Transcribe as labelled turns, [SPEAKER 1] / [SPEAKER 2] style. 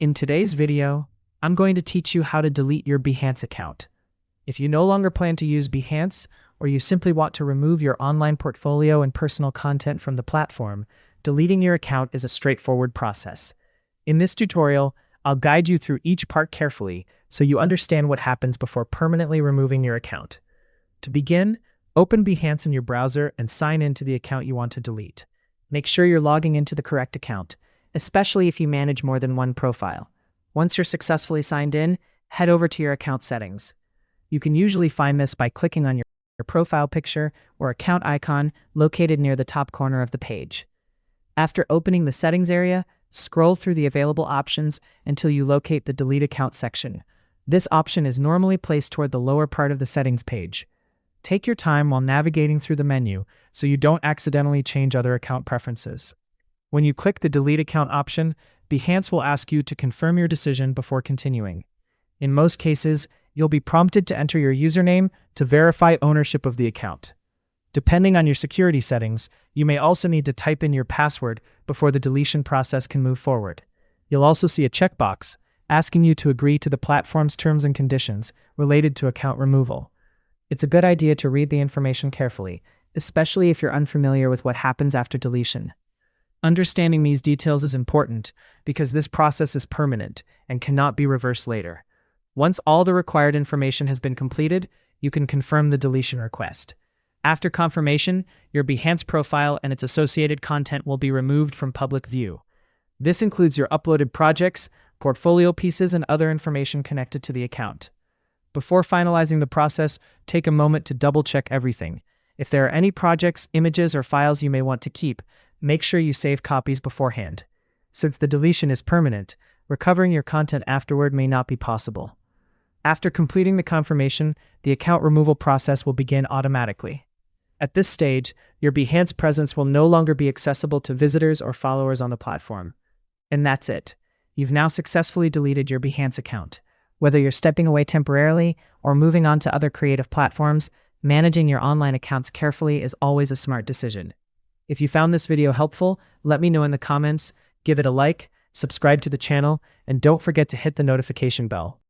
[SPEAKER 1] In today's video, I'm going to teach you how to delete your Behance account. If you no longer plan to use Behance, or you simply want to remove your online portfolio and personal content from the platform, deleting your account is a straightforward process. In this tutorial, I'll guide you through each part carefully so you understand what happens before permanently removing your account. To begin, open Behance in your browser and sign in to the account you want to delete. Make sure you're logging into the correct account, especially if you manage more than one profile. Once you're successfully signed in, head over to your account settings. You can usually find this by clicking on your profile picture or account icon located near the top corner of the page. After opening the settings area, scroll through the available options until you locate the Delete Account section. This option is normally placed toward the lower part of the settings page. Take your time while navigating through the menu so you don't accidentally change other account preferences. When you click the Delete Account option, Behance will ask you to confirm your decision before continuing. In most cases, you'll be prompted to enter your username to verify ownership of the account. Depending on your security settings, you may also need to type in your password before the deletion process can move forward. You'll also see a checkbox asking you to agree to the platform's terms and conditions related to account removal. It's a good idea to read the information carefully, especially if you're unfamiliar with what happens after deletion. Understanding these details is important because this process is permanent and cannot be reversed later. Once all the required information has been completed, you can confirm the deletion request. After confirmation, your Behance profile and its associated content will be removed from public view. This includes your uploaded projects, portfolio pieces, and other information connected to the account. Before finalizing the process, take a moment to double-check everything. If there are any projects, images, or files you may want to keep, make sure you save copies beforehand. Since the deletion is permanent, recovering your content afterward may not be possible. After completing the confirmation, the account removal process will begin automatically. At this stage, your Behance presence will no longer be accessible to visitors or followers on the platform. And that's it. You've now successfully deleted your Behance account. Whether you're stepping away temporarily or moving on to other creative platforms, managing your online accounts carefully is always a smart decision. If you found this video helpful, let me know in the comments, give it a like, subscribe to the channel, and don't forget to hit the notification bell.